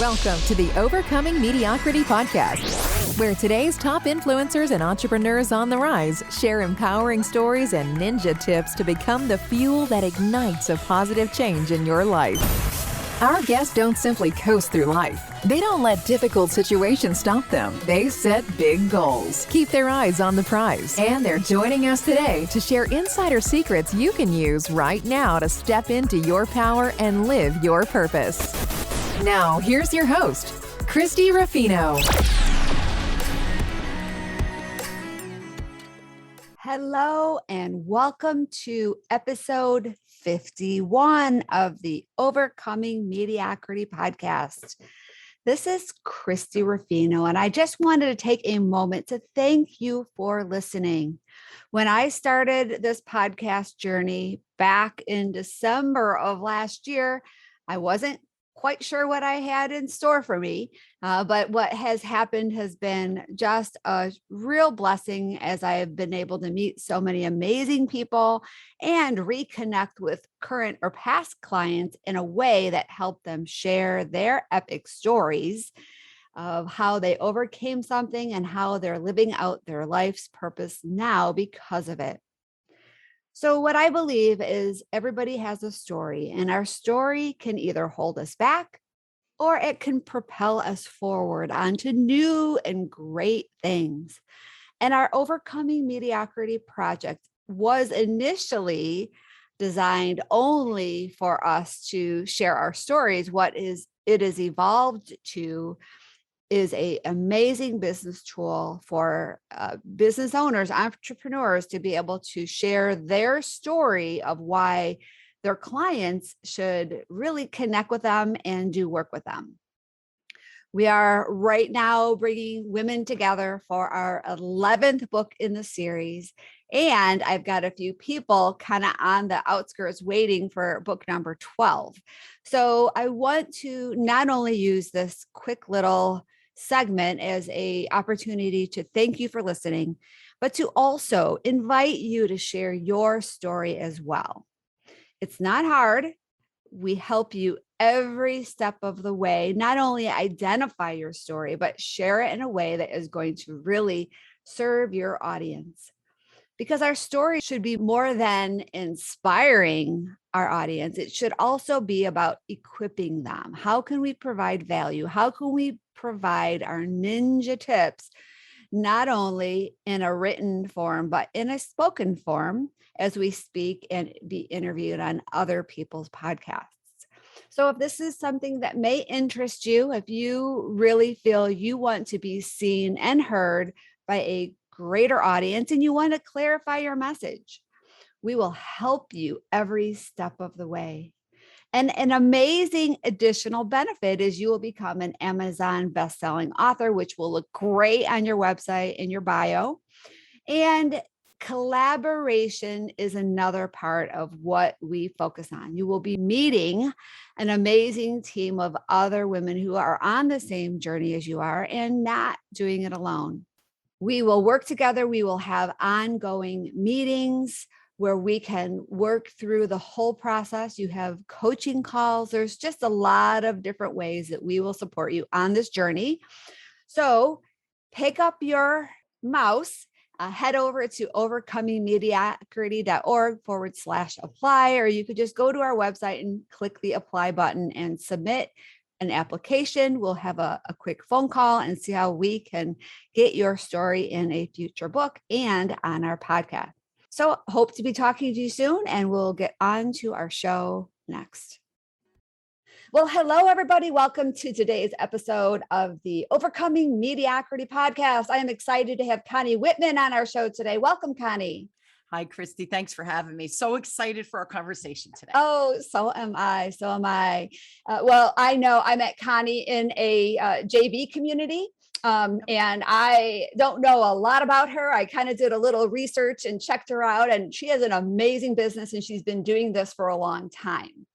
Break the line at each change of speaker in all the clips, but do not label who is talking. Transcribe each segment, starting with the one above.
Welcome to the Overcoming Mediocrity podcast, where today's top influencers and entrepreneurs on the rise share empowering stories and ninja tips to become the fuel that ignites a positive change in your life. Our guests don't simply coast through life. They don't let difficult situations stop them. They set big goals, keep their eyes on the prize, and they're joining us today to share insider secrets you can use right now to step into your power and live your purpose. Now, here's your host, Christy Ruffino.
Hello, and welcome to episode 51 of the Overcoming Mediocrity podcast. This is Christy Ruffino, and I just wanted to take a moment to thank you for listening. When I started this podcast journey back in December of last year, I wasn't quite sure what I had in store for me, but what has happened has been just a real blessing as I have been able to meet so many amazing people and reconnect with current or past clients in a way that helped them share their epic stories of how they overcame something and how they're living out their life's purpose now because of it. So what I believe is everybody has a story, and our story can either hold us back or it can propel us forward onto new and great things. And our Overcoming Mediocrity project was initially designed only for us to share our stories. What it is evolved to is an amazing business tool for business owners, entrepreneurs to be able to share their story of why their clients should really connect with them and do work with them. We are right now bringing women together for our 11th book in the series. And I've got a few people kind of on the outskirts waiting for book number 12. So I want to not only use this quick little segment as an opportunity to thank you for listening, but to also invite you to share your story as well. It's not hard. We help you every step of the way, not only identify your story, but share it in a way that is going to really serve your audience. Because our story should be more than inspiring our audience. It should also be about equipping them. How can we provide value? How can we provide our ninja tips, not only in a written form, but in a spoken form as we speak and be interviewed on other people's podcasts? So if this is something that may interest you, if you really feel you want to be seen and heard by a greater audience and you want to clarify your message, we will help you every step of the way. And an amazing additional benefit is you will become an Amazon best-selling author, which will look great on your website and your bio. And collaboration is another part of what we focus on. You will be meeting an amazing team of other women who are on the same journey as you are and not doing it alone. We will work together. We will have ongoing meetings where we can work through the whole process. You have coaching calls. There's just a lot of different ways that we will support you on this journey. So pick up your mouse, head over to overcomingmediocrity.org/apply, or you could just go to our website and click the apply button and submit an application. We'll have a quick phone call and see how we can get your story in a future book and on our podcast. So hope to be talking to you soon, and we'll get on to our show next. Well, hello, everybody. Welcome to today's episode of the Overcoming Mediocrity podcast. I am excited to have Connie Whitman on our show today. Welcome, Connie.
Hi, Christy. Thanks for having me. So excited for our conversation today.
Oh, so am I. Well, I know I met Connie in a JV community. And I don't know a lot about her. I kind of did a little research and checked her out, and she has an amazing business and she's been doing this for a long time.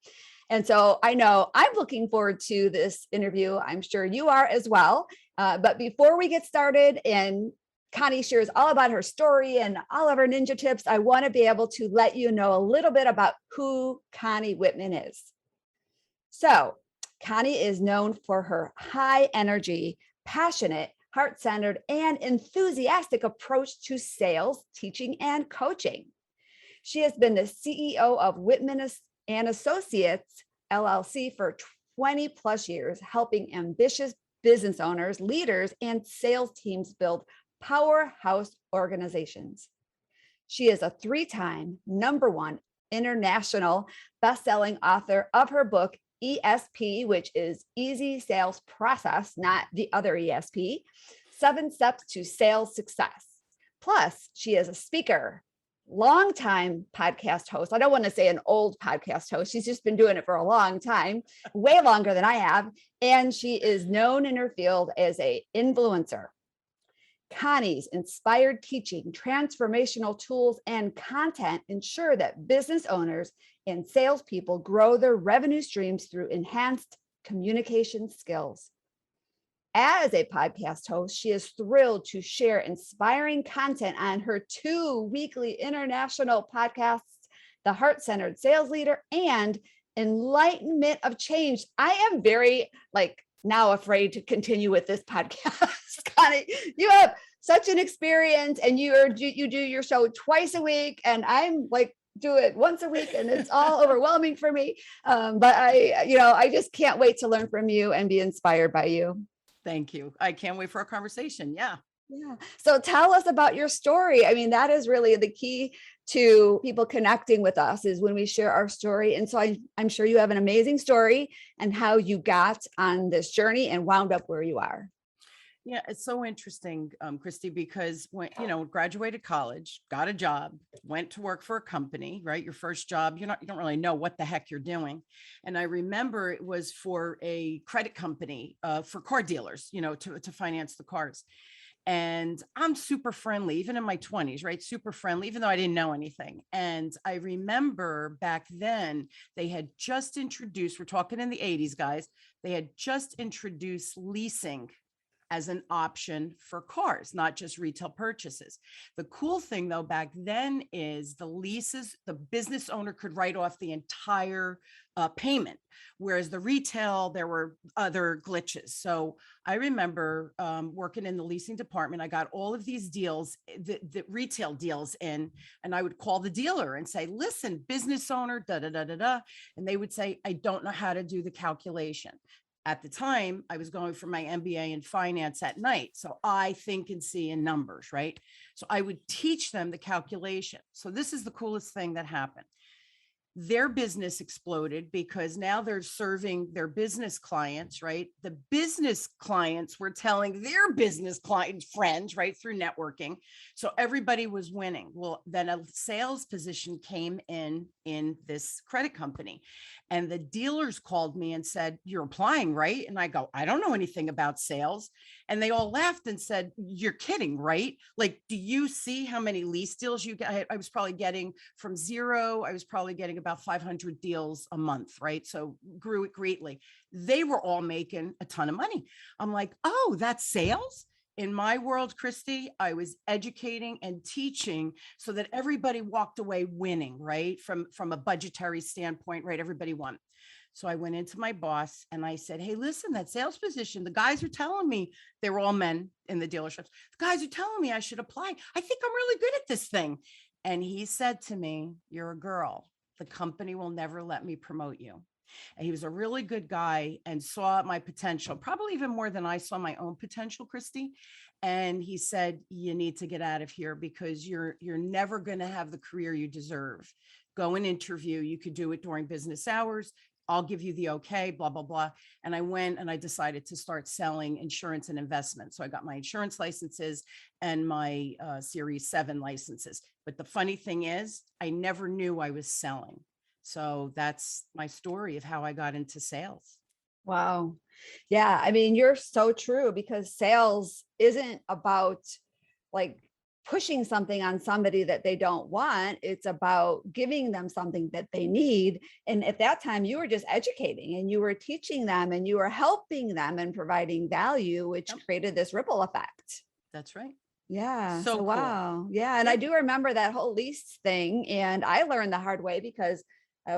And so I know I'm looking forward to this interview. I'm sure you are as well. But before we get started and Connie shares all about her story and all of her ninja tips, I want to be able to let you know a little bit about who Connie Whitman is. So Connie is known for her high energy, passionate, heart-centered, and enthusiastic approach to sales, teaching, and coaching. She has been the CEO of Whitman and Associates, LLC, for 20 plus years, helping ambitious business owners, leaders, and sales teams build powerhouse organizations. She is a 3-time #1 international best-selling author of her book, ESP, which is Easy Sales Process, not the other ESP, 7 Steps to Sales Success. Plus, she is a speaker, longtime podcast host. I don't want to say an old podcast host. She's just been doing it for a long time, way longer than I have. And she is known in her field as an influencer. Connie's inspired teaching, transformational tools, and content ensure that business owners and salespeople grow their revenue streams through enhanced communication skills. As a podcast host, she is thrilled to share inspiring content on her 2 weekly international podcasts, The Heart-Centered Sales Leader and Enlightenment of Change. I am very now afraid to continue with this podcast. Connie, you have such an experience, and you do your show twice a week, and I'm do it once a week, and it's all overwhelming for me. But I just can't wait to learn from you and be inspired by you.
Thank you. I can't wait for our conversation. Yeah.
Yeah. So tell us about your story. I mean, that is really the key to people connecting with us, is when we share our story. And so I'm sure you have an amazing story and how you got on this journey and wound up where you are.
Yeah, it's so interesting, Christy, because when, graduated college, got a job, went to work for a company, right? Your first job, you don't really know what the heck you're doing. And I remember it was for a credit company, for car dealers, to finance the cars. And I'm super friendly, even in my 20s, right? Super friendly, even though I didn't know anything. And I remember back then they had just introduced, we're talking in the 80s, guys, they had just introduced leasing as an option for cars, not just retail purchases. The cool thing though, back then is the leases, the business owner could write off the entire payment, whereas the retail, there were other glitches. So I remember working in the leasing department. I got all of these deals, the retail deals in, and I would call the dealer and say, listen, business owner, da, da, da, da, da. And they would say, I don't know how to do the calculation. At the time, I was going for my MBA in finance at night. So I think and see in numbers, right? So I would teach them the calculation. So this is the coolest thing that happened. Their business exploded because now they're serving their business clients, right? The business clients were telling their business clients, friends, right, through networking. So everybody was winning. Well, then a sales position came in this credit company, and the dealers called me and said, you're applying, right? And I go, I don't know anything about sales. And they all laughed and said, you're kidding, right? Do you see how many lease deals you get? I was probably getting from zero. I was probably getting about 500 deals a month, right? So grew it greatly. They were all making a ton of money. I'm like, oh, that's sales? In my world, Christy, I was educating and teaching so that everybody walked away winning, right? From a budgetary standpoint, right? Everybody won. So I went into my boss and I said, hey, listen, that sales position, the guys are telling me, they were all men in the dealerships. The guys are telling me I should apply. I think I'm really good at this thing. And he said to me, you're a girl. The company will never let me promote you. And he was a really good guy and saw my potential, probably even more than I saw my own potential, Christy. And he said, you need to get out of here because you're never going to have the career you deserve. Go and interview. You could do it during business hours. I'll give you the okay, blah, blah, blah. And I went and I decided to start selling insurance and investments. So I got my insurance licenses and my Series 7 licenses. But the funny thing is, I never knew I was selling. So that's my story of how I got into sales.
Wow. Yeah. I mean, you're so true, because sales isn't about pushing something on somebody that they don't want. It's about giving them something that they need. And at that time, you were just educating and you were teaching them and you were helping them and providing value, which created this ripple effect.
That's right.
Yeah.
So
wow. Cool. Yeah. And I do remember that whole lease thing. And I learned the hard way because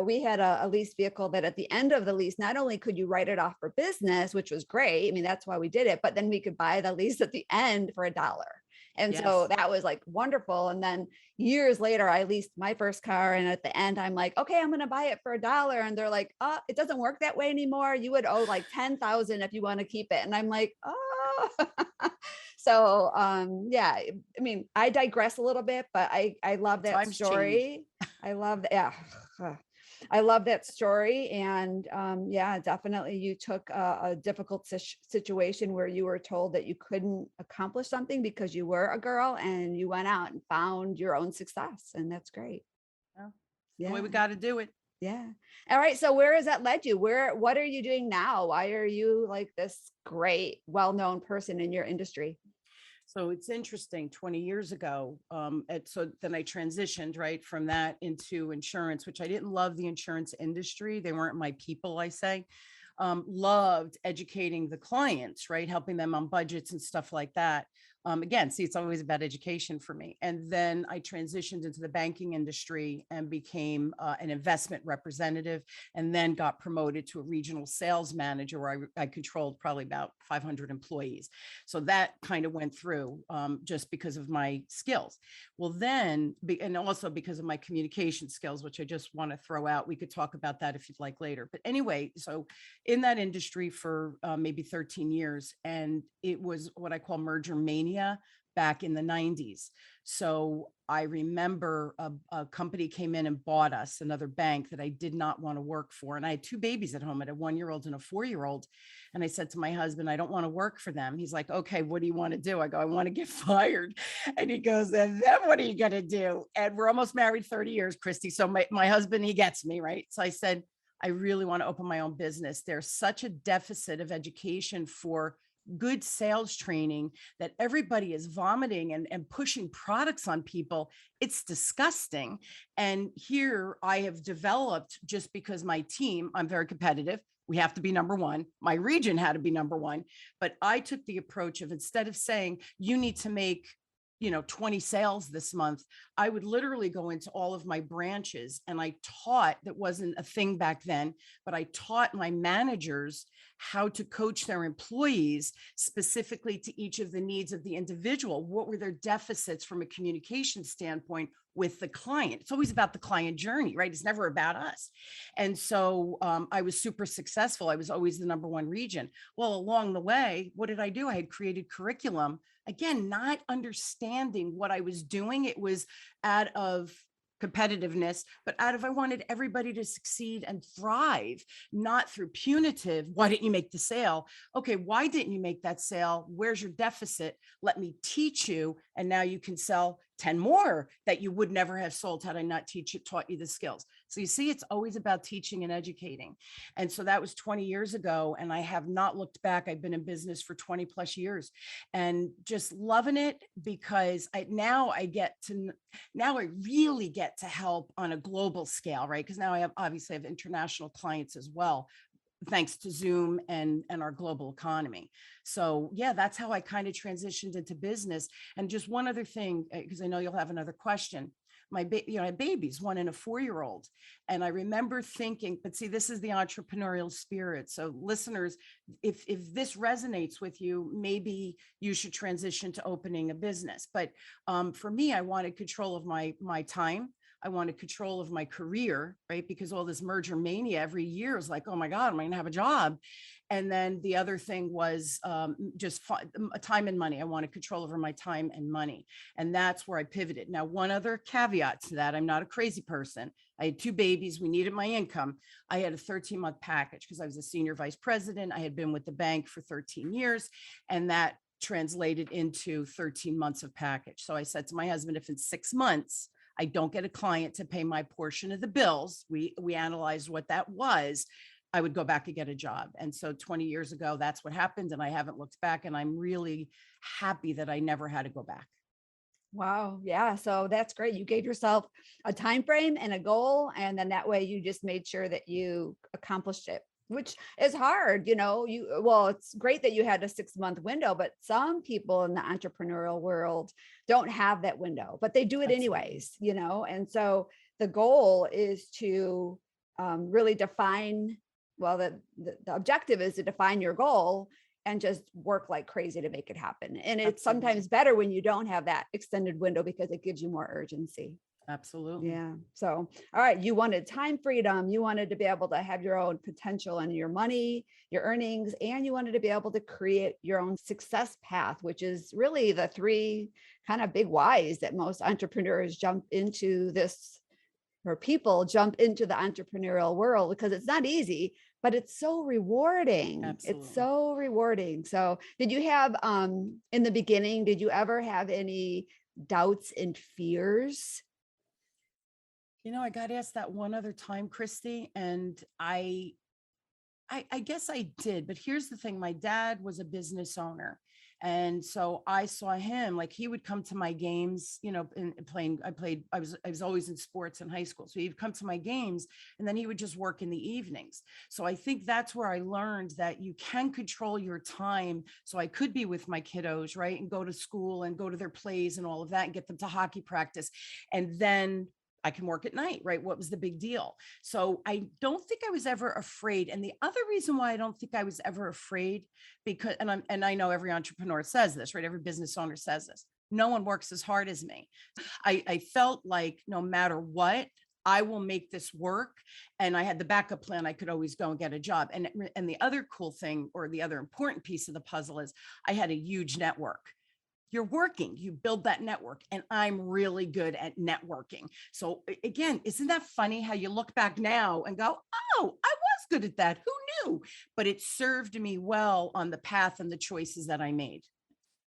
we had a lease vehicle that at the end of the lease, not only could you write it off for business, which was great. I mean, that's why we did it, but then we could buy the lease at the end for $1. And so
Yes.
that was like wonderful. And then years later, I leased my first car. And at the end, I'm like, okay, I'm going to buy it for $1. And they're like, oh, it doesn't work that way anymore. You would owe like 10,000 if you want to keep it. And I'm like, oh, so yeah, I mean, I digress a little bit, but I love that
Times change.
story. I love that. Yeah. I love that story. And yeah, definitely you took a difficult situation where you were told that you couldn't accomplish something because you were a girl, and you went out and found your own success. And that's great.
Well, the
Yeah.
way we got to do it.
Yeah. All right. So where has that led you? What are you doing now? Why are you like this great, well-known person in your industry?
So it's interesting, 20 years ago. So then I transitioned right from that into insurance, which I didn't love the insurance industry. They weren't my people, I say. Loved educating the clients, right? Helping them on budgets and stuff like that. Again, see, it's always about education for me. And then I transitioned into the banking industry and became an investment representative, and then got promoted to a regional sales manager where I controlled probably about 500 employees. So that kind of went through just because of my skills. Well, then, and also because of my communication skills, which I just want to throw out. We could talk about that if you'd like later. But anyway, so in that industry for maybe 13 years, and it was what I call merger mania back in the 90s. So I remember a company came in and bought us, another bank that I did not want to work for. And I had two babies at home, I had a 1-year-old and a 4-year-old. And I said to my husband, I don't want to work for them. He's like, okay, what do you want to do? I go, I want to get fired. And he goes, and then what are you going to do? And we're almost married 30 years, Christy. So my husband, he gets me, right? So I said, I really want to open my own business. There's such a deficit of education for good sales training that everybody is vomiting and pushing products on people. It's disgusting. And here I have developed, just because my team, I'm very competitive. We have to be number one. My region had to be number one. But I took the approach of, instead of saying, you need to make 20 sales this month, I would literally go into all of my branches, and I taught, that wasn't a thing back then, but I taught my managers how to coach their employees specifically to each of the needs of the individual. What were their deficits from a communication standpoint with the client? It's always about the client journey, right? It's never about us. And so I was super successful. I was always the number one region. Well, along the way, what did I do? I had created curriculum. Again, not understanding what I was doing. It was out of competitiveness, but out of, I wanted everybody to succeed and thrive, not through punitive. Why didn't you make the sale? Okay, why didn't you make that sale? Where's your deficit? Let me teach you. And now you can sell 10 more that you would never have sold had I not taught you the skills. So you see, it's always about teaching and educating. And so that was 20 years ago, and I have not looked back. I've been in business for 20 plus years and just loving it, because I really get to help on a global scale, right? Because now I obviously have international clients as well, thanks to Zoom and our global economy. So yeah, that's how I kind of transitioned into business. And just one other thing, because I know you'll have another question. I had babies, 1 and a 4-year-old. And I remember thinking, but see, this is the entrepreneurial spirit. So listeners, if this resonates with you, maybe you should transition to opening a business. But for me, I wanted control of my time. I wanted control of my career, right? Because all this merger mania every year is like, oh my God, am I going to have a job? And then the other thing was just time and money. I wanted control over my time and money. And that's where I pivoted. Now, one other caveat to that, I'm not a crazy person. I had 2 babies. We needed my income. I had a 13-month package because I was a senior vice president. I had been with the bank for 13 years, and that translated into 13 months of package. So I said to my husband, if in 6 months, I don't get a client to pay my portion of the bills, we analyzed what that was, I would go back and get a job. And so 20 years ago, that's what happened. And I haven't looked back, and I'm really happy that I never had to go back.
Wow. Yeah. So that's great. You gave yourself a time frame and a goal, and then that way you just made sure that you accomplished it, which is hard. It's great that you had a 6-month window, but some people in the entrepreneurial world don't have that window, but they do it anyways, and so the goal is to really define, well, the objective is to define your goal and just work like crazy to make it happen. And it's
Absolutely.
sometimes better when you don't have that extended window because it gives you more urgency.
Absolutely.
Yeah. So, all right. You wanted time freedom. You wanted to be able to have your own potential and your money, your earnings, and you wanted to be able to create your own success path, which is really the three kind of big whys that most entrepreneurs jump into this, or people jump into the entrepreneurial world, because it's not easy, but it's so rewarding.
Absolutely.
It's so rewarding. So did you have, in the beginning, did you ever have any doubts and fears?
I got asked that one other time, Christy, and I guess I did, but here's the thing. My dad was a business owner. And so I saw him, like he would come to my games, in playing, I was always in sports in high school. So he'd come to my games and then he would just work in the evenings. So I think that's where I learned that you can control your time. So I could be with my kiddos, right? And go to school and go to their plays and all of that and get them to hockey practice. And then I can work at night, right? What was the big deal? So I don't think I was ever afraid. And the other reason why I don't think I was ever afraid, because, and I know every entrepreneur says this, right? Every business owner says this. No one works as hard as me. I felt like no matter what, I will make this work. And I had the backup plan. I could always go and get a job. And the other cool thing, or the other important piece of the puzzle, is I had a huge network. You're working, you build that network, and I'm really good at networking. So again, isn't that funny how you look back now and go, oh, I was good at that. Who knew? But it served me well on the path and the choices that I made.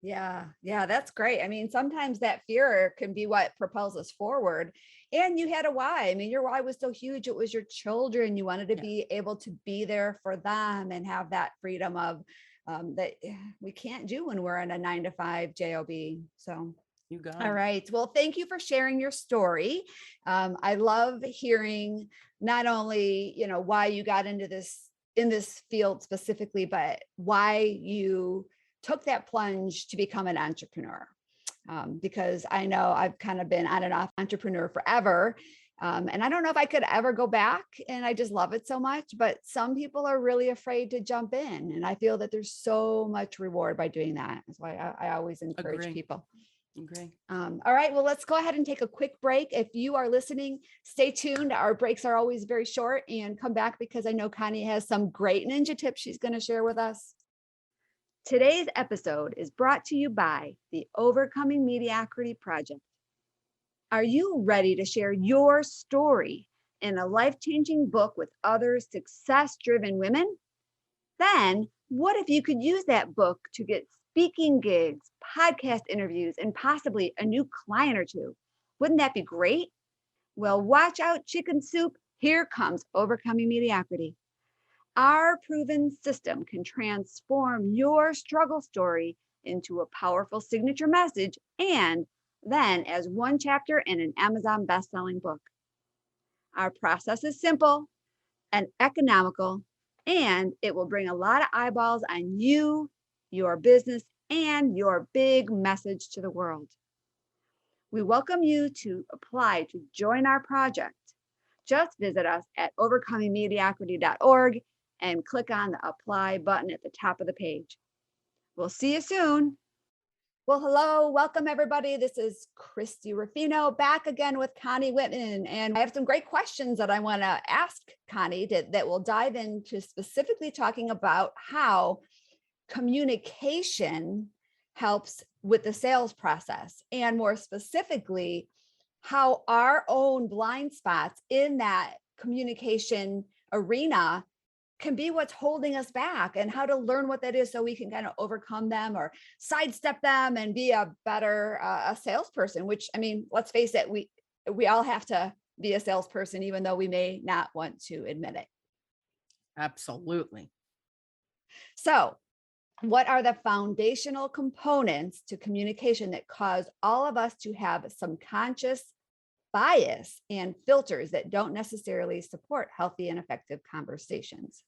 Yeah. Yeah. That's great. I mean, sometimes that fear can be what propels us forward. And you had a why. I mean, your why was so huge. It was your children. You wanted to be able to be there for them and have that freedom of that we can't do when we're in a 9-to-5 job. So
You got
all
it.
right. Well, thank you for sharing your story. I love hearing not only, why you got into in this field specifically, but why you took that plunge to become an entrepreneur. Because I know I've kind of been on and off entrepreneur forever. And I don't know if I could ever go back, and I just love it so much, but some people are really afraid to jump in. And I feel that there's so much reward by doing that. That's why I always encourage
Agree.
people.
Agree.
All right, well, let's go ahead and take a quick break. If you are listening, stay tuned. Our breaks are always very short, and come back because I know Connie has some great ninja tips she's going to share with us. Today's episode is brought to you by the Overcoming Mediocrity Project. Are you ready to share your story in a life-changing book with other success-driven women? Then, what if you could use that book to get speaking gigs, podcast interviews, and possibly a new client or two? Wouldn't that be great? Well, watch out, chicken soup. Here comes Overcoming Mediocrity. Our proven system can transform your struggle story into a powerful signature message and then as one chapter in an Amazon best-selling book. Our process is simple and economical, and it will bring a lot of eyeballs on you, your business, and your big message to the world. We welcome you to apply to join our project. Just visit us at overcomingmediocrity.org and click on the apply button at the top of the page. We'll see you soon. Well, hello, welcome everybody. This is Christy Ruffino back again with Connie Whitman. And I have some great questions that I want to ask Connie that will dive into specifically talking about how communication helps with the sales process, and more specifically, how our own blind spots in that communication arena can be what's holding us back, and how to learn what that is so we can kind of overcome them or sidestep them and be a better a salesperson, which, I mean, let's face it, we all have to be a salesperson, even though we may not want to admit it.
Absolutely.
So what are the foundational components to communication that cause all of us to have some conscious bias and filters that don't necessarily support healthy and effective conversations?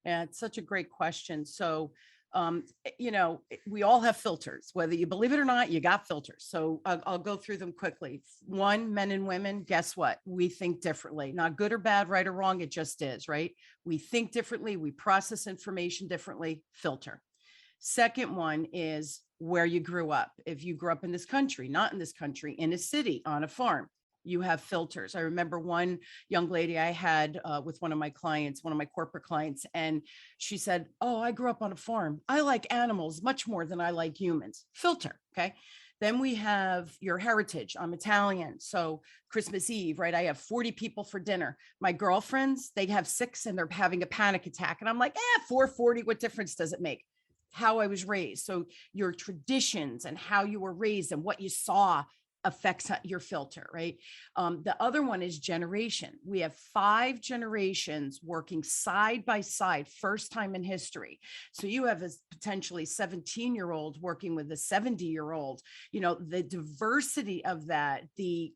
Yeah, it's such a great question. So we all have filters, whether you believe it or not, you got filters. So I'll go through them quickly. One, men and women, guess what? We think differently, not good or bad, right or wrong. It just is, right? We think differently. We process information differently, filter. Second one is where you grew up. If you grew up in this country, not in this country, in a city, on a farm, you have filters. I remember one young lady I had with one of my clients, one of my corporate clients, and she said, "Oh, I grew up on a farm. I like animals much more than I like humans." Filter. Okay. Then we have your heritage. I'm Italian. So Christmas Eve, right? I have 40 people for dinner. My girlfriends, they have 6 and they're having a panic attack. And I'm like, 440, what difference does it make? How I was raised. So your traditions and how you were raised and what you saw affects your filter, right? The other one is generation. We have 5 generations working side by side, first time in history. So you have a potentially 17-year-old working with a 70-year-old, the diversity of that, the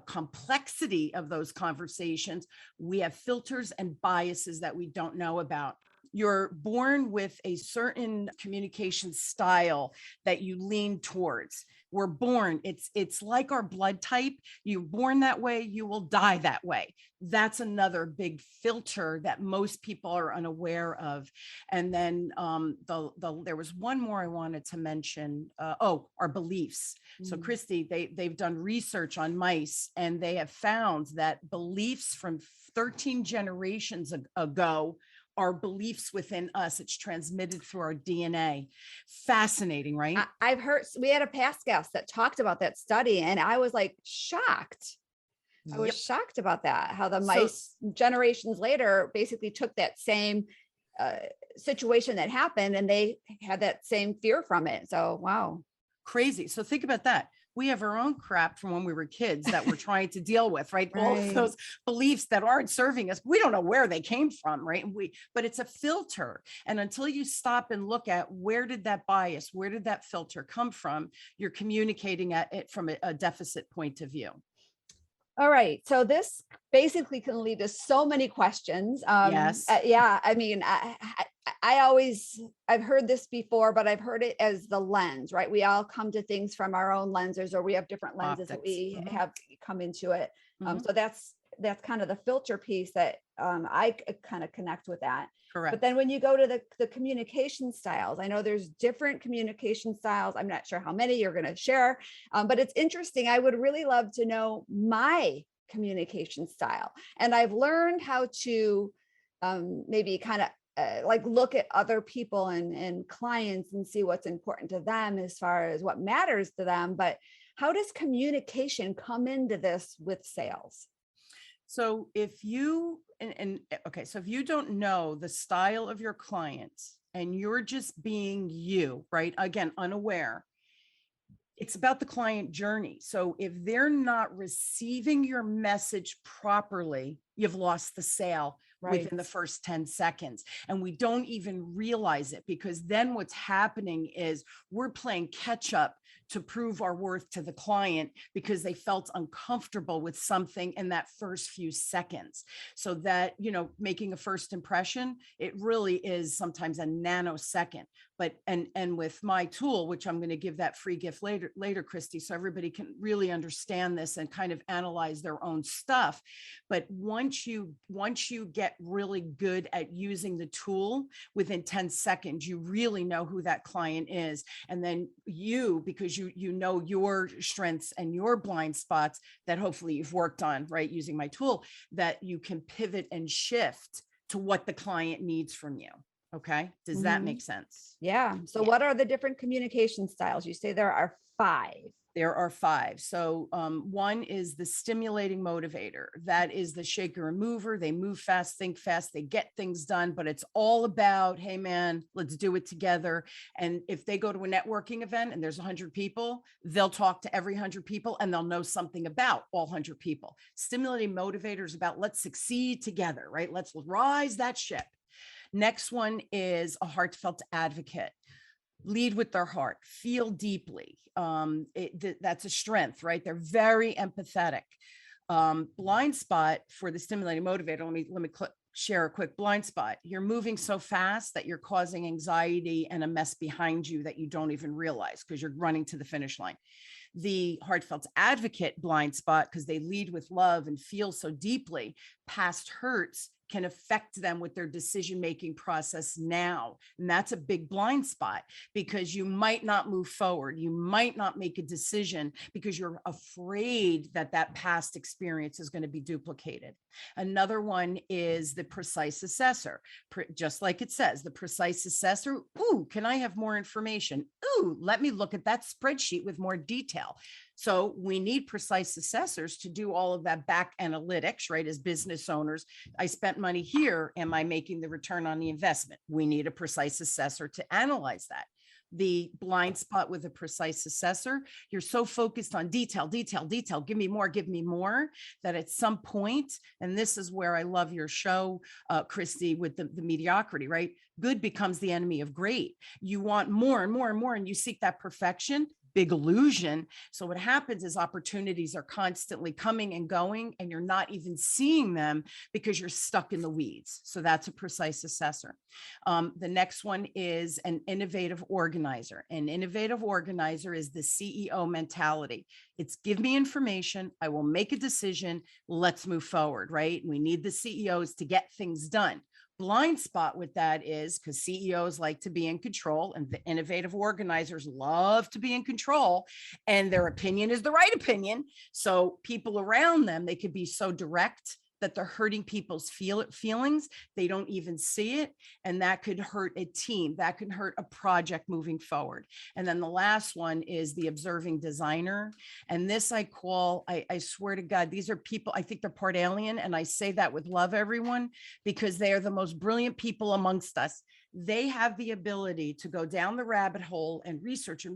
complexity of those conversations. We have filters and biases that we don't know about. You're born with a certain communication style that you lean towards. We're born, it's like our blood type. You're born that way, you will die that way. That's another big filter that most people are unaware of. And then there was one more I wanted to mention. Our beliefs. So Christy, they've done research on mice, and they have found that beliefs from 13 generations ago are beliefs within us. It's transmitted through our DNA. Fascinating, right?
I've heard, we had a past guest that talked about that study, and I was like shocked. I was shocked about that, how the mice generations later basically took that same situation that happened and they had that same fear from it. So, wow.
Crazy. So think about that. We have our own crap from when we were kids that we're trying to deal with, right? All of those beliefs that aren't serving us. We don't know where they came from, right? But it's a filter. And until you stop and look at where did that bias, where did that filter come from, you're communicating at it from a deficit point of view.
All right. So this basically can lead to so many questions.
Yes.
I mean, I've heard this before, but I've heard it as the lens, right? We all come to things from our own lenses, or we have different lenses that we have come into it. So that's kind of the filter piece that I kind of connect with that.
Correct.
But then when you go to the communication styles, I know there's different communication styles. I'm not sure how many you're going to share, but it's interesting. I would really love to know my communication style. And I've learned how to maybe kind of like look at other people and clients and see what's important to them as far as what matters to them. But how does communication come into this with sales?
So if you, so if you don't know the style of your clients and you're just being you, right? Again, unaware, it's about the client journey. So if they're not receiving your message properly, you've lost the sale within the first 10 seconds. And we don't even realize it, because then what's happening is we're playing catch up to prove our worth to the client because they felt uncomfortable with something in that first few seconds. So that, making a first impression, it really is sometimes a nanosecond. But, and with my tool, which I'm going to give that free gift later, Christy, so everybody can really understand this and kind of analyze their own stuff. But once you get really good at using the tool, within 10 seconds, you really know who that client is. And then because you know your strengths and your blind spots that hopefully you've worked on, right, using my tool, that you can pivot and shift to what the client needs from you. Okay. Does that make sense?
Yeah. So what are the different communication styles? You say there are 5.
There are 5. So one is the stimulating motivator. That is the shaker and mover. They move fast, think fast, they get things done, but it's all about, hey man, let's do it together. And if they go to a networking event and there's 100 people, they'll talk to every 100 people and they'll know something about all 100 people. Stimulating motivator is about let's succeed together, right? Let's rise that ship. Next one is a heartfelt advocate. Lead with their heart, feel deeply. That's a strength, right? They're very empathetic. Blind spot for the stimulating motivator. Let me share a quick blind spot. You're moving so fast that you're causing anxiety and a mess behind you that you don't even realize because you're running to the finish line. The heartfelt advocate blind spot, because they lead with love and feel so deeply, past hurts can affect them with their decision-making process now. And that's a big blind spot because you might not move forward. You might not make a decision because you're afraid that that past experience is going to be duplicated. Another one is the precise assessor. Just like it says, the precise assessor, ooh, can I have more information? Ooh, let me look at that spreadsheet with more detail. So we need precise assessors to do all of that back analytics, right? As business owners, I spent money here. Am I making the return on the investment? We need a precise assessor to analyze that. The blind spot with a precise assessor, you're so focused on detail, give me more, that at some point, and this is where I love your show, Christy, with the mediocrity, right? Good becomes the enemy of great. You want more and more and more, and you seek that perfection. Big illusion. So what happens is opportunities are constantly coming and going, and you're not even seeing them because you're stuck in the weeds. So that's a precise assessor. The next one is an innovative organizer. An innovative organizer is the CEO mentality. It's give me information, I will make a decision, let's move forward, right? We need the CEOs to get things done. Blind spot with that is because CEOs like to be in control, and the innovative organizers love to be in control, and their opinion is the right opinion. So people around them, they could be so direct that they're hurting people's feelings. They don't even see it. And that could hurt a team. That could hurt a project moving forward. And then the last one is the observing designer. And this I call, I swear to God, these are people, I think they're part alien. And I say that with love, everyone, because they are the most brilliant people amongst us. They have the ability to go down the rabbit hole and research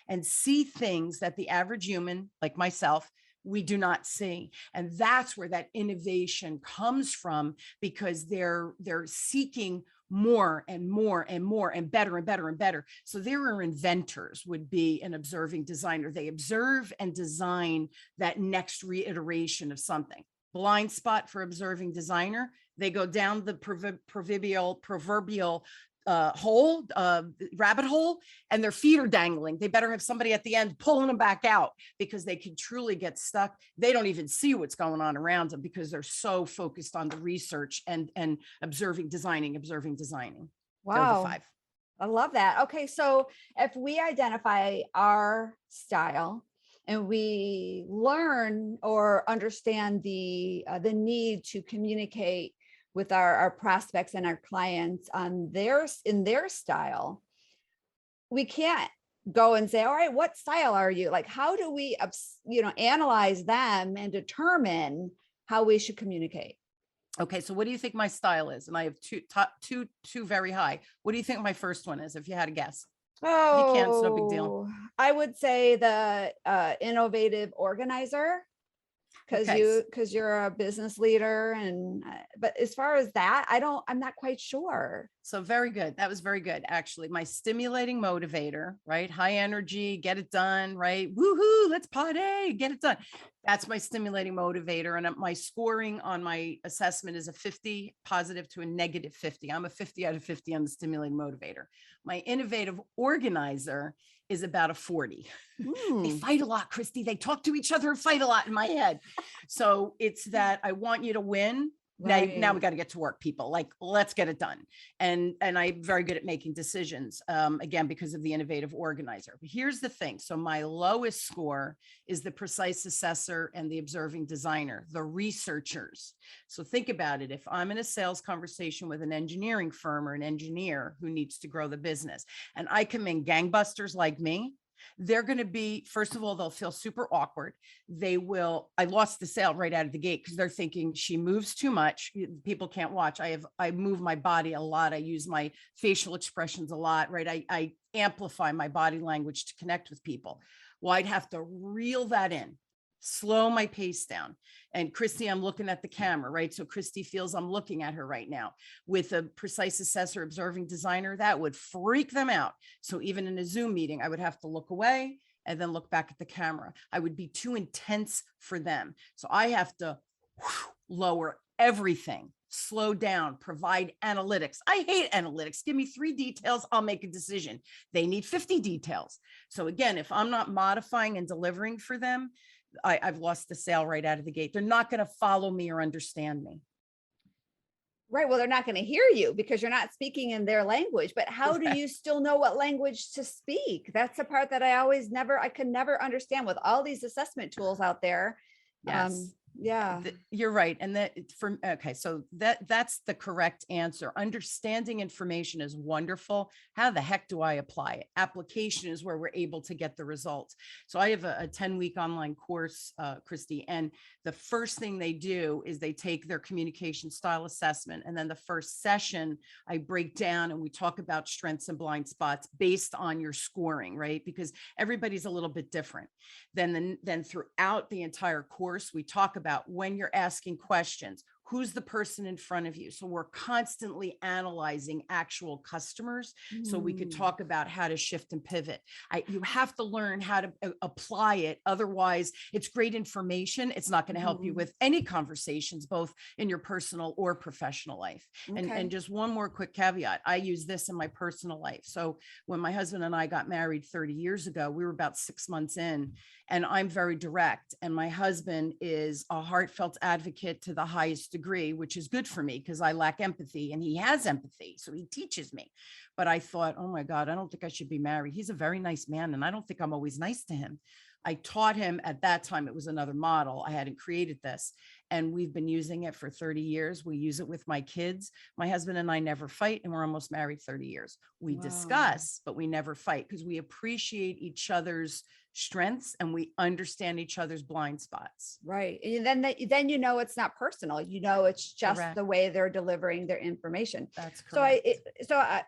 and see things that the average human, like myself, we do not see. And that's where that innovation comes from, because they're seeking more and more and more and better and better and better. So there are inventors, would be an observing designer. They observe and design that next reiteration of something. Blind spot for observing designer, they go down the proverbial rabbit hole, and their feet are dangling. They better have somebody at the end pulling them back out, because they can truly get stuck. They don't even see what's going on around them because they're so focused on the research and observing, designing.
Wow. 5. I love that. Okay. So if we identify our style and we learn or understand the need to communicate with our prospects and our clients on in their style, we can't go and say, all right, what style are you? Like, how do we, analyze them and determine how we should communicate?
Okay. So what do you think my style is? And I have two very high. What do you think my first one is, if you had a guess?
Oh,
you can, it's no big deal.
I would say the innovative organizer. Because you're a business leader, but as far as that, I'm not quite sure.
So very good. That was very good. Actually, my stimulating motivator, right? High energy, get it done, right? Woohoo, let's party, get it done. That's my stimulating motivator. And my scoring on my assessment is a 50 positive to a negative 50. I'm a 50 out of 50 on the stimulating motivator. My innovative organizer is about a 40. They fight a lot, Christy. They talk to each other and fight a lot in my head. So it's that I want you to win. Right. Now we got to get to work, people. Like, let's get it done. And I'm very good at making decisions, again, because of the innovative organizer. But here's the thing. So my lowest score is the precise assessor and the observing designer, the researchers. So think about it. If I'm in a sales conversation with an engineering firm or an engineer who needs to grow the business, and I come in gangbusters like me, they're going to be, first of all, they'll feel super awkward. I lost the sale right out of the gate because they're thinking she moves too much. People can't watch. I move my body a lot. I use my facial expressions a lot, right? I amplify my body language to connect with people. Well, I'd have to reel that in, slow my pace down. And Christy, I'm looking at the camera, right? So Christy feels I'm looking at her right now. With a precise assessor, observing designer, that would freak them out. So even in a Zoom meeting, I would have to look away and then look back at the camera. I would be too intense for them. So I have to lower everything, slow down, provide analytics. I hate analytics. Give me 3 details, I'll make a decision. They need 50 details. So again, if I'm not modifying and delivering for them, I've lost the sale right out of the gate. They're not going to follow me or understand me.
Right. Well, they're not going to hear you because you're not speaking in their language, but how do you still know what language to speak? That's the part that I could never understand with all these assessment tools out there.
Yes.
Yeah.
You're right. And so that's the correct answer. Understanding information is wonderful. How the heck do I apply it? Application is where we're able to get the results. So I have a 10-week online course, Christy, and the first thing they do is they take their communication style assessment. And then the first session, I break down and we talk about strengths and blind spots based on your scoring, right? Because everybody's a little bit different. Then throughout the entire course, we talk about when you're asking questions, who's the person in front of you. So we're constantly analyzing actual customers so we could talk about how to shift and pivot. You have to learn how to apply it. Otherwise, it's great information. It's not going to help you with any conversations, both in your personal or professional life.
Okay.
And just one more quick caveat. I use this in my personal life. So when my husband and I got married 30 years ago, we were about 6 months in, and I'm very direct. And my husband is a heartfelt advocate to the highest degree, which is good for me because I lack empathy and he has empathy. So he teaches me. But I thought, oh my God, I don't think I should be married. He's a very nice man. And I don't think I'm always nice to him. I taught him at that time. It was another model. I hadn't created this. And we've been using it for 30 years. We use it with my kids. My husband and I never fight, and we're almost married 30 years. We discuss, but we never fight because we appreciate each other's strengths and we understand each other's blind spots.
Right. And then you know it's not personal. It's just
Correct.
the way they're delivering their information.
That's correct.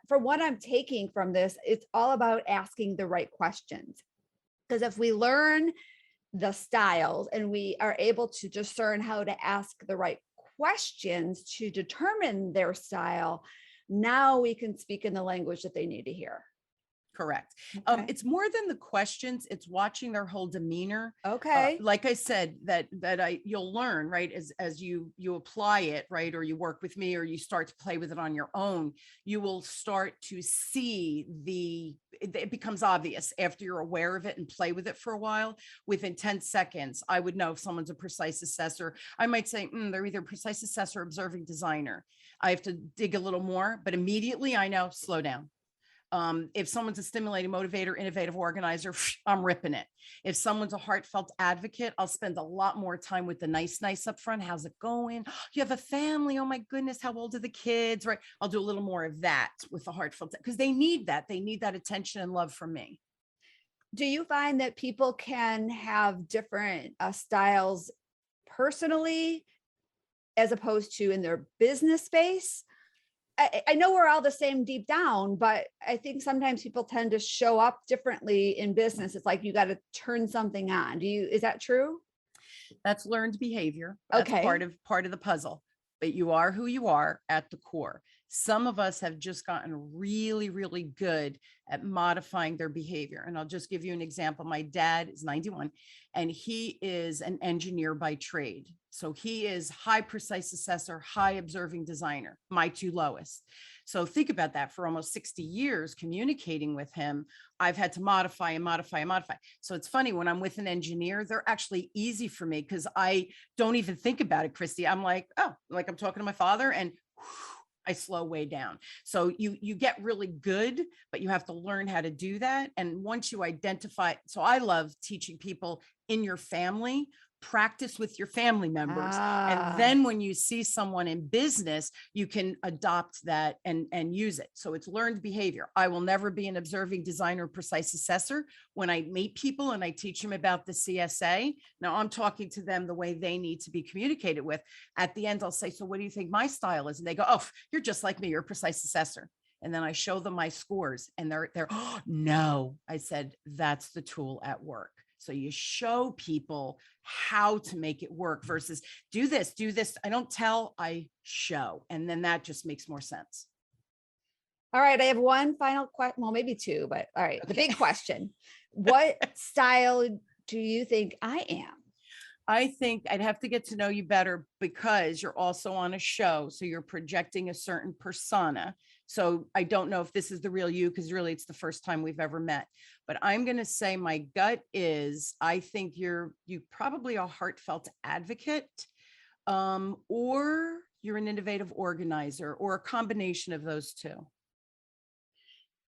From what I'm taking from this, it's all about asking the right questions. Because if we learn the styles and we are able to discern how to ask the right questions to determine their style, now we can speak in the language that they need to hear.
Correct.
Okay.
It's more than the questions. It's watching their whole demeanor.
Okay.
Like I said, you'll learn, right? As you apply it, right? Or you work with me, or you start to play with it on your own, you will start to see it becomes obvious after you're aware of it and play with it for a while. Within 10 seconds, I would know if someone's a precise assessor. I might say, they're either precise assessor or observing designer. I have to dig a little more, but immediately I know, slow down. If someone's a stimulating motivator, innovative organizer, I'm ripping it. If someone's a heartfelt advocate, I'll spend a lot more time with the nice up front. How's it going? You have a family. Oh my goodness. How old are the kids? Right. I'll do a little more of that with the heartfelt because they need that. They need that attention and love from me.
Do you find that people can have different styles personally as opposed to in their business space? I know we're all the same deep down, but I think sometimes people tend to show up differently in business. It's like you got to turn something on. Is that true?
That's learned behavior. That's
okay.
part of the puzzle. But you are who you are at the core. Some of us have just gotten really, really good at modifying their behavior. And I'll just give you an example. My dad is 91 and he is an engineer by trade. So he is high precise assessor, high observing designer, my 2 lowest. So think about that. For almost 60 years communicating with him, I've had to modify and modify and modify. So it's funny when I'm with an engineer, they're actually easy for me because I don't even think about it, Christy. I'm like, oh, like I'm talking to my father and I slow way down. So you get really good, but you have to learn how to do that. And once you identify, so I love teaching people in your family, practice with your family members. And then when you see someone in business, you can adopt that and use it. So it's learned behavior. I will never be an observing designer, precise assessor. When I meet people and I teach them about the CSA, now I'm talking to them the way they need to be communicated with. At the end, I'll say, so what do you think my style is? And they go, oh, you're just like me. You're a precise assessor. And then I show them my scores and they're, oh, no, I said, that's the tool at work. So you show people how to make it work versus do this. I don't tell, I show. And then that just makes more sense.
All right. I have one final question. Well, maybe 2, but all right. Okay. The big question. What style do you think I am?
I think I'd have to get to know you better because you're also on a show. So you're projecting a certain persona. So I don't know if this is the real you, because really it's the first time we've ever met. But I'm going to say my gut is I think you probably a heartfelt advocate, or you're an innovative organizer, or a combination of those two.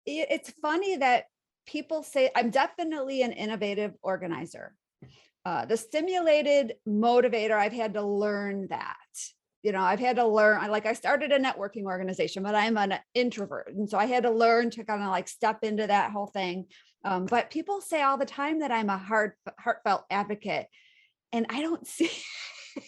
It's funny that people say I'm definitely an innovative organizer. The stimulated motivator, I've had to learn that. I've had to learn, I started a networking organization, but I'm an introvert. And so I had to learn to kind of like step into that whole thing. But people say all the time that I'm a heartfelt advocate, and I don't see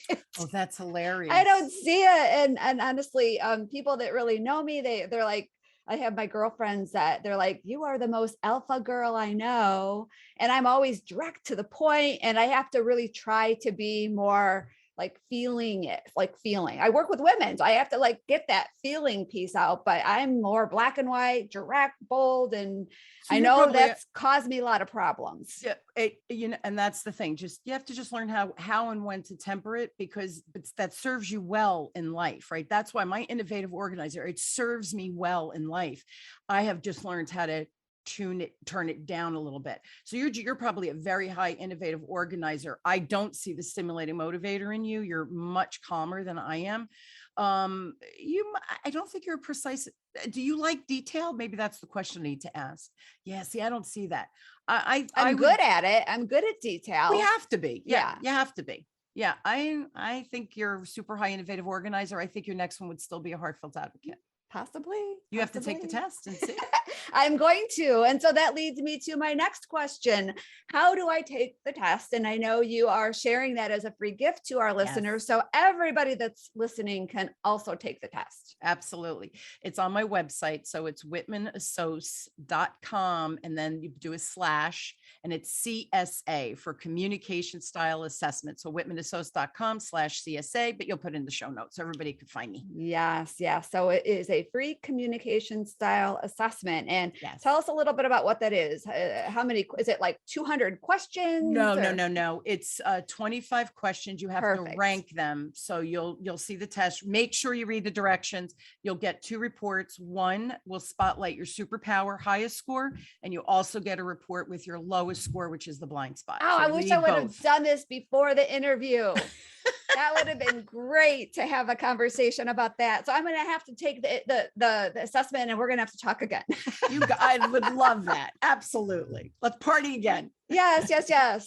it.
Oh, that's hilarious.
I don't see it. And honestly, people that really know me, they're like, I have my girlfriends that they're like, you are the most alpha girl I know. And I'm always direct to the point. And I have to really try to be more like feeling it, like feeling. I work with women, so I have to like get that feeling piece out, but I'm more black and white, direct, bold. And
So
I
you're
know
probably
that's caused me a lot of problems.
Yeah, and that's the thing. You have to just learn how and when to temper it, because that serves you well in life, right? That's why my innovative organizer, it serves me well in life. I have just learned how to turn it down a little bit. So you're probably a very high innovative organizer. I don't see the stimulating motivator in you. You're much calmer than I am. I don't think you're precise. Do you like detail? Maybe that's the question I need to ask. Yeah. See, I don't see that.
I'm good at it. I'm good at detail.
We have to be.
Yeah.
You have to be. Yeah. I think you're a super high innovative organizer. I think your next one would still be a heartfelt advocate.
Possibly.
You have to take the test and see.
I'm going to. And so that leads me to my next question. How do I take the test? And I know you are sharing that as a free gift to our listeners. So everybody that's listening can also take the test.
Absolutely. It's on my website. So it's whitmanassociates.com. And then you do a / and it's CSA for communication style assessment. So whitmanassociates.com/CSA, but you'll put in the show notes so everybody can find me.
Yes. Yes. So it is a free communication style assessment. And
Yes.
Tell us a little bit about what that is. How many, is it like 200 questions?
No. It's 25 questions. You have
Perfect.
to rank them. So you'll see the test. Make sure you read the directions. You'll get 2 reports. One will spotlight your superpower highest score, and you also get a report with your lowest score, which is the blind spot.
Oh,
So
I wish I would have
both.
done this before the interview. That would have been great to have a conversation about that. So I'm going to have to take the assessment, and we're going to have to talk again.
I would love that. Absolutely. Let's party again.
Yes.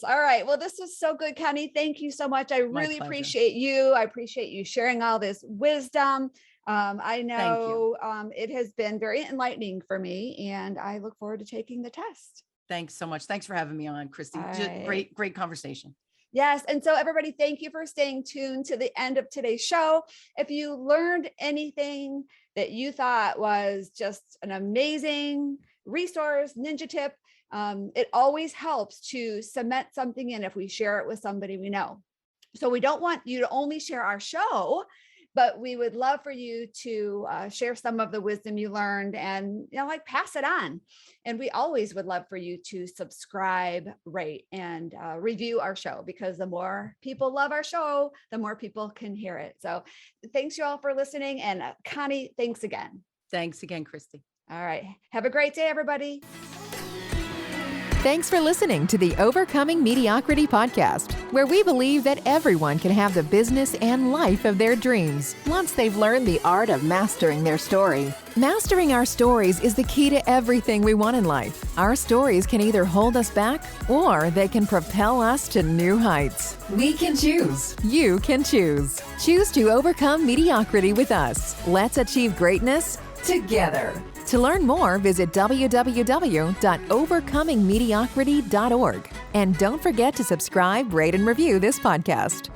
All right. Well, this was so good, Connie. Thank you so much. I really appreciate you. I appreciate you sharing all this wisdom. I know it has been very enlightening for me, and I look forward to taking the test.
Thanks so much. Thanks for having me on, Christy. Great conversation.
Yes. And so everybody, thank you for staying tuned to the end of today's show. If you learned anything that you thought was just an amazing resource, ninja tip, it always helps to cement something in if we share it with somebody we know. So we don't want you to only share our show, but we would love for you to share some of the wisdom you learned and, pass it on. And we always would love for you to subscribe, rate, and review our show, because the more people love our show, the more people can hear it. So thanks you all for listening. And Connie, thanks again.
Thanks again, Christy.
All right. Have a great day, everybody.
Thanks for listening to the Overcoming Mediocrity podcast, where we believe that everyone can have the business and life of their dreams once they've learned the art of mastering their story. Mastering our stories is the key to everything we want in life. Our stories can either hold us back or they can propel us to new heights. We can choose. You can choose. Choose to overcome mediocrity with us. Let's achieve greatness together. To learn more, visit www.overcomingmediocrity.org. And don't forget to subscribe, rate, and review this podcast.